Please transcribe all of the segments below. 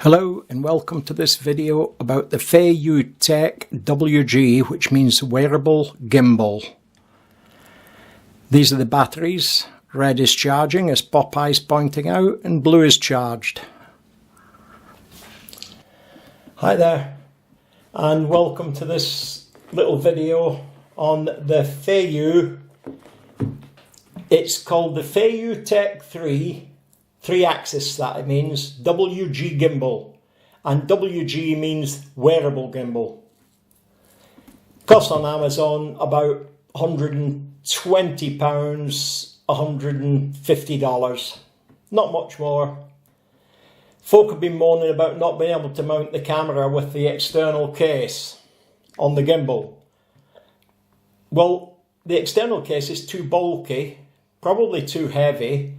Hello and welcome to this video about the Feiyu WG, which means Wearable Gimbal. These are the batteries. Red is charging, as Popeye's pointing out, and blue is charged. Hi there, and welcome to this little video on the Feiyu. It's called the Feiyu Tech 3-axis, that it means, WG gimbal, and WG means wearable gimbal. Costs on Amazon about £120, $150, not much more. Folk have been moaning about not being able to mount the camera with the external case on the gimbal. Well, the external case is too bulky, probably too heavy,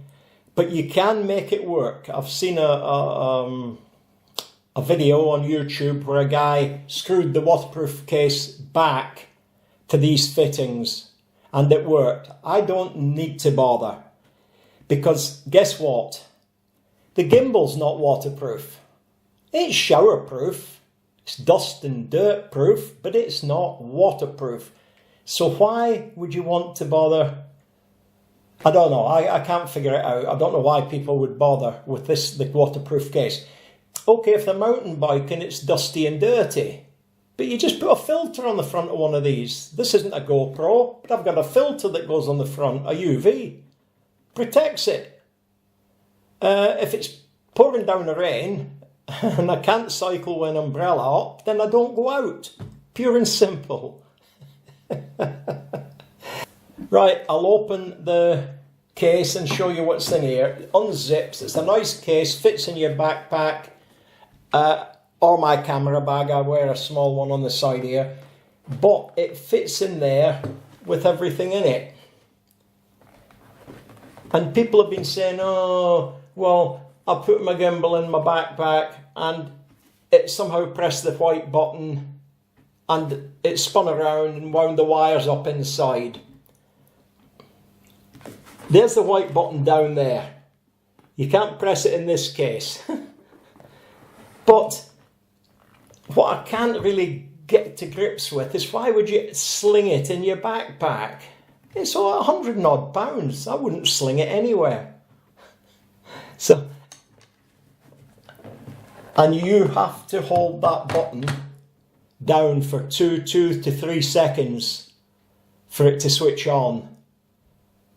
but you can make it work. I've seen a video on YouTube where a guy screwed the waterproof case back to these fittings and it worked. I don't need to bother, because guess what? The gimbal's not waterproof. It's showerproof, it's dust and dirt proof, but it's not waterproof. So why would you want to bother? I don't know, I can't figure it out. I don't know why people would bother with the waterproof case. Okay, if they're mountain bike and it's dusty and dirty, but you just put a filter on the front of one of these. This isn't a GoPro, but I've got a filter that goes on the front, a UV. Protects it. If it's pouring down the rain and I can't cycle with an umbrella up, then I don't go out. Pure and simple. Right, I'll open the case and show you what's in here. It unzips. It's a nice case, fits in your backpack or my camera bag. I wear a small one on the side here, but it fits in there with everything in it. And people have been saying, oh, well, I put my gimbal in my backpack and it somehow pressed the white button and it spun around and wound the wires up inside. There's the white button down there. You can't press it in this case. But what I can't really get to grips with is, why would you sling it in your backpack? It's all 100 and odd pounds. I wouldn't sling it anywhere. So, and you have to hold that button down for 2 to 3 seconds for it to switch on.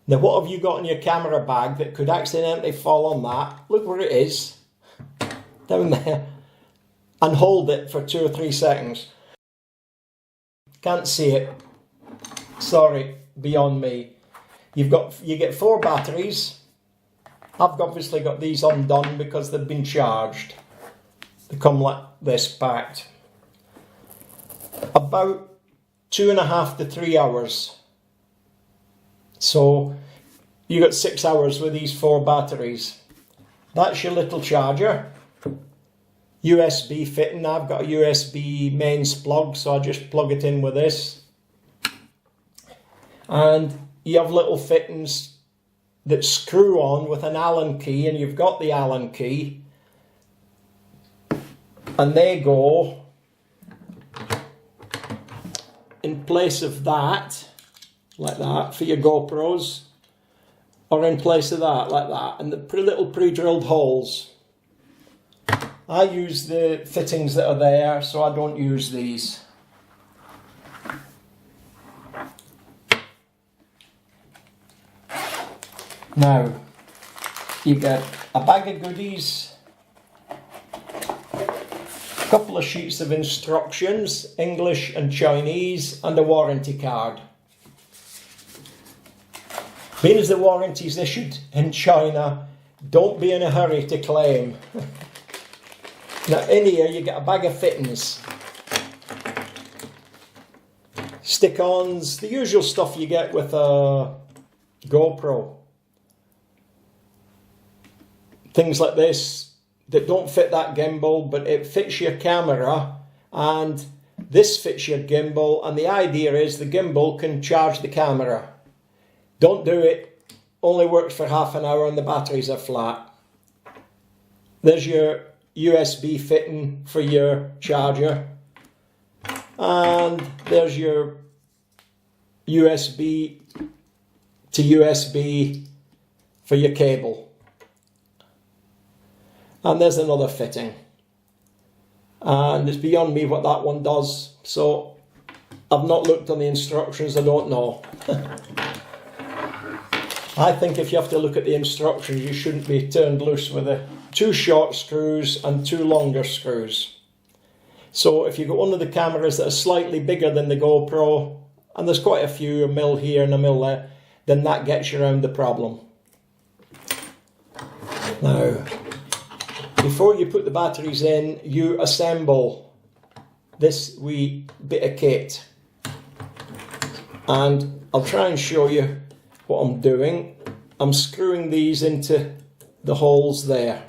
Now, what have you got in your camera bag that could accidentally fall on that? Look where it is, down there, and hold it for 2 or 3 seconds. Can't see it. Sorry, beyond me. You get 4 batteries. I've obviously got these undone because they've been charged. They come like this packed. About 2.5 to 3 hours. So you got 6 hours with these 4 batteries. That's your little charger. USB fitting. I've got a USB mains plug, so I just plug it in with this. And you have little fittings that screw on with an Allen key, and you've got the Allen key. And they go in place of that, like that, for your GoPros, or in place of that, like that, and the little pre-drilled holes. I use the fittings that are there, so I don't use these. Now, you get a bag of goodies, a couple of sheets of instructions, English and Chinese, and a warranty card. Being as the warranty is issued in China, don't be in a hurry to claim. Now, in here you get a bag of fittings, stick-ons, the usual stuff you get with a GoPro. Things like this that don't fit that gimbal, but it fits your camera, and this fits your gimbal, and the idea is the gimbal can charge the camera. Don't do it, only works for half an hour and the batteries are flat. There's your USB fitting for your charger, and there's your USB to USB for your cable, and there's another fitting, and it's beyond me what that one does, so I've not looked on the instructions, I don't know. I think if you have to look at the instructions, you shouldn't be turned loose with two short screws and two longer screws. So if you've got one of the cameras that are slightly bigger than the GoPro, and there's quite a few, a mil here and a mil there, then that gets you around the problem. Now, before you put the batteries in, you assemble this wee bit of kit. And I'll try and show you what I'm doing. I'm screwing these into the holes there.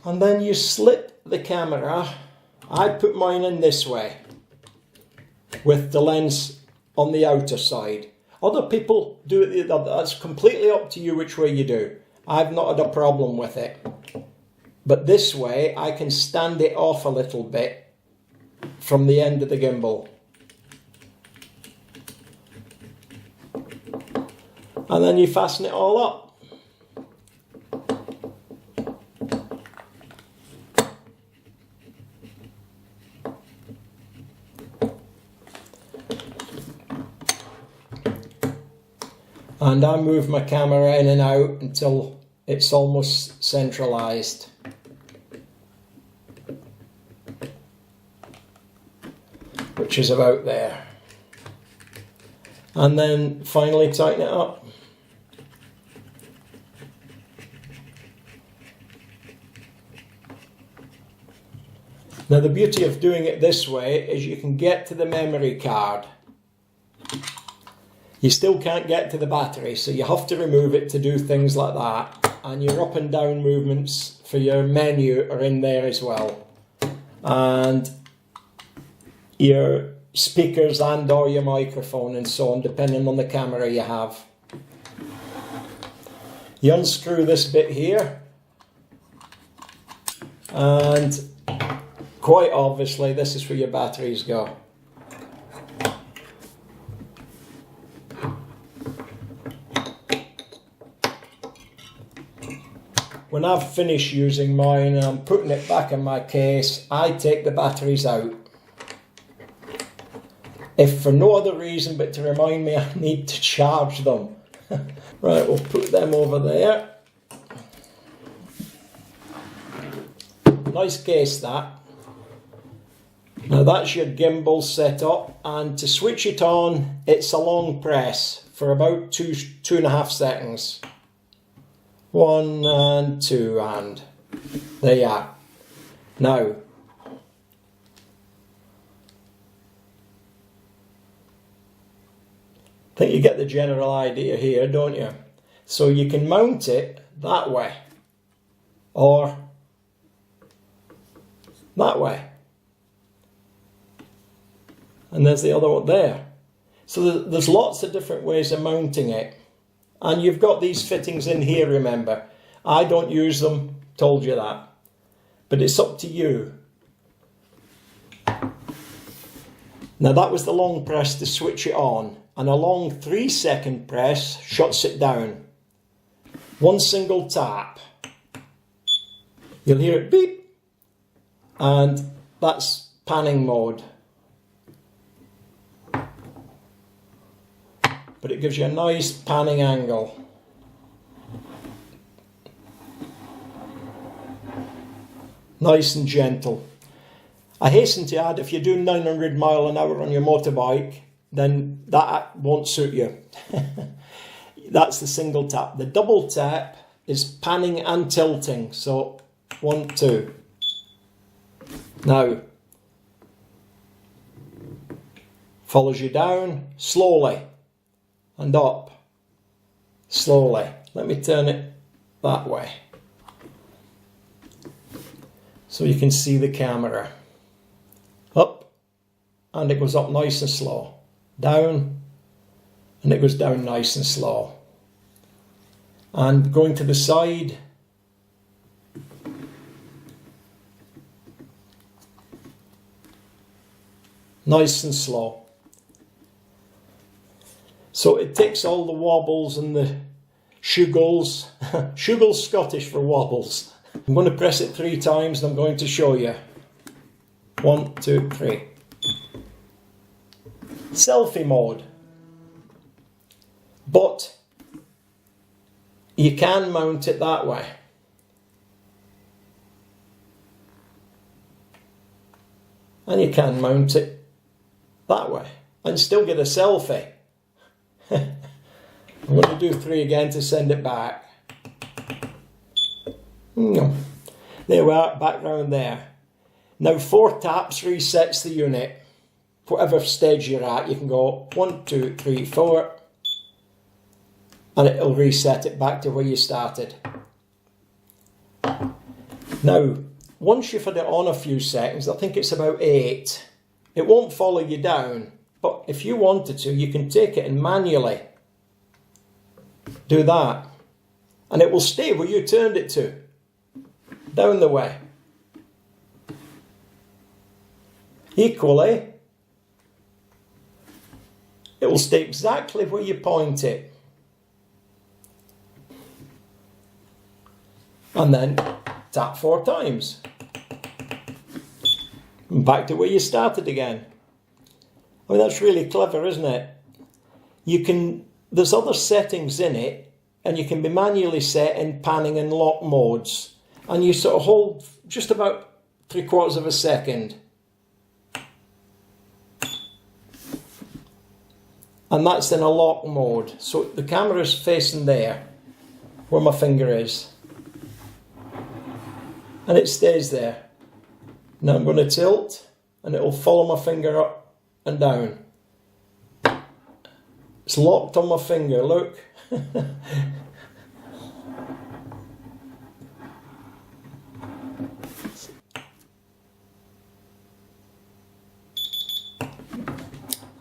And then you slip the camera. I put mine in this way, with the lens on the outer side. Other people do it the other. That's completely up to you which way you do. I've not had a problem with it. But this way I can stand it off a little bit from the end of the gimbal. And then you fasten it all up. And I move my camera in and out until it's almost centralized. Which is about there. And then finally tighten it up. Now the beauty of doing it this way is you can get to the memory card. You still can't get to the battery, so you have to remove it to do things like that. And your up and down movements for your menu are in there as well. And your speakers and or your microphone and so on, depending on the camera you have. You unscrew this bit here. And quite obviously this is where your batteries go. When I've finished using mine and I'm putting it back in my case, I take the batteries out. If for no other reason but to remind me I need to charge them. Right, we'll put them over there. Nice case that. Now that's your gimbal set up, and to switch it on, it's a long press for about two and a half seconds. 1 and 2 and there you are. Now, I think you get the general idea here, don't you? So you can mount it that way or that way. And there's the other one there. So there's lots of different ways of mounting it. And you've got these fittings in here, remember. I don't use them, told you that. But it's up to you. Now that was the long press to switch it on. And a long 3-second press shuts it down. One single tap. You'll hear it beep. And that's panning mode. But it gives you a nice panning angle. Nice and gentle. I hasten to add, if you're doing 900 mile an hour on your motorbike, then that won't suit you. That's the single tap. The double tap is panning and tilting. So 1, 2. Now, follows you down slowly. And up, slowly. Let me turn it that way. So you can see the camera. Up, and it goes up nice and slow. Down, and it goes down nice and slow. And going to the side, nice and slow. So it takes all the wobbles and the shuggles. Shuggles Scottish for wobbles. I'm going to press it 3 times and I'm going to show you. 1, 2, 3. Selfie mode. But you can mount it that way. And you can mount it that way and still get a selfie. I'm going to do 3 again to send it back. There we are, back round there. Now 4 taps resets the unit. Whatever stage you're at, you can go 1, 2, 3, 4, and it'll reset it back to where you started. Now, once you've had it on a few seconds, I think it's about 8, it won't follow you down, but if you wanted to, you can take it and manually do that, and it will stay where you turned it to, down the way. Equally, it will stay exactly where you point it. And then tap 4 times. And back to where you started again. I mean, that's really clever, isn't it? There's other settings in it, and you can be manually set in panning and lock modes. And you sort of hold just about 3/4 of a second. And that's in a lock mode. So the camera's facing there, where my finger is. And it stays there. Now I'm going to tilt, and it'll follow my finger up and down. It's locked on my finger, look.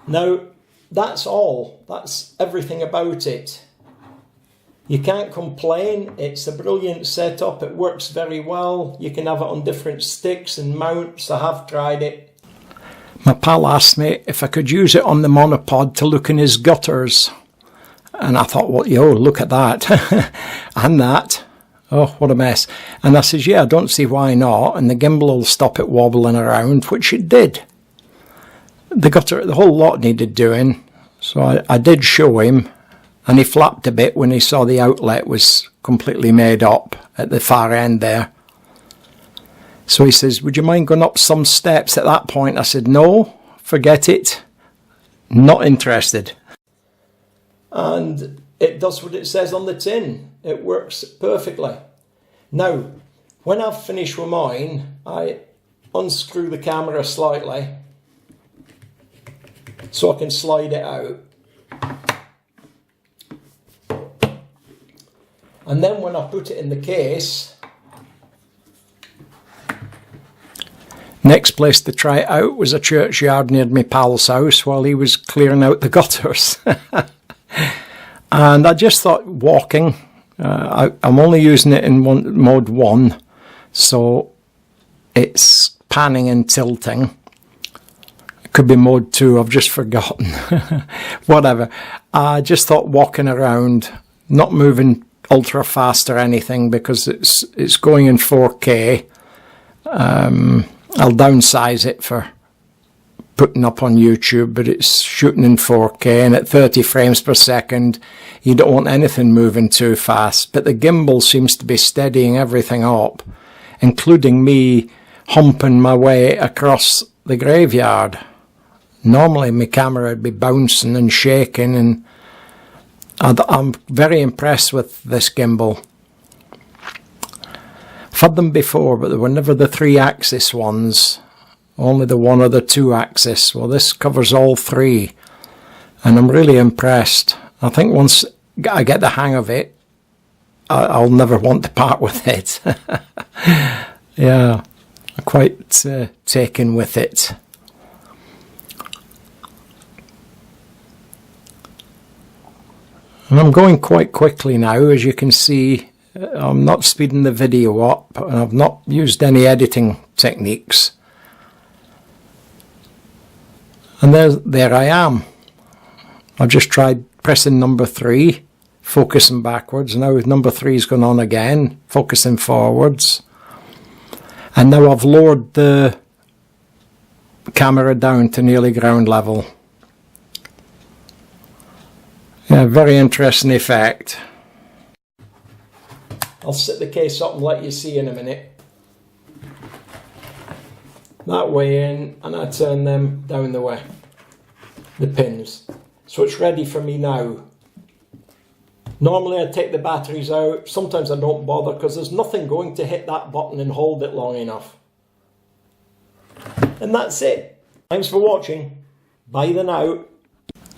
Now, that's all. That's everything about it. You can't complain. It's a brilliant setup. It works very well. You can have it on different sticks and mounts. I have tried it. My pal asked me if I could use it on the monopod to look in his gutters. And I thought, well, yo, look at that. And that. Oh, what a mess. And I says, yeah, I don't see why not. And the gimbal will stop it wobbling around, which it did. The whole lot needed doing. So I did show him. And he flapped a bit when he saw the outlet was completely made up at the far end there. So he says, would you mind going up some steps at that point? I said, no, forget it. Not interested. And it does what it says on the tin. It works perfectly. Now, when I've finished with mine, I unscrew the camera slightly so I can slide it out. And then when I put it in the case, next place to try it out was a churchyard near my pal's house while he was clearing out the gutters. And I just thought walking, I'm only using it in mode 1, so it's panning and tilting. It could be mode 2, I've just forgotten. Whatever. I just thought walking around, not moving ultra fast or anything because it's going in 4K. I'll downsize it for putting up on YouTube, but it's shooting in 4K, and at 30 frames per second you don't want anything moving too fast. But the gimbal seems to be steadying everything up, including me humping my way across the graveyard. Normally my camera would be bouncing and shaking, and I'm very impressed with this gimbal. I've had them before, but they were never the 3-axis ones, only the 1 or the 2-axis. Well, this covers all 3, and I'm really impressed. I think once I get the hang of it, I'll never want to part with it. Yeah, I'm quite taken with it. And I'm going quite quickly now, as you can see. I'm not speeding the video up, and I've not used any editing techniques. And there I am. I've just tried pressing number 3, focusing backwards. Now number 3's gone on again, focusing forwards. And now I've lowered the camera down to nearly ground level. Yeah, very interesting effect. I'll set the case up and let you see in a minute. That way in, and I turn them down the way, the pins. So it's ready for me now. Normally I take the batteries out, sometimes I don't bother because there's nothing going to hit that button and hold it long enough. And that's it. Thanks for watching. Bye then out.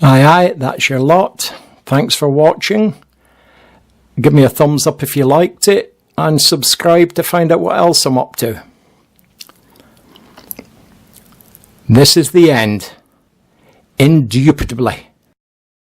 Aye, that's your lot. Thanks for watching. Give me a thumbs up if you liked it, and subscribe to find out what else I'm up to. This is the end. Indubitably.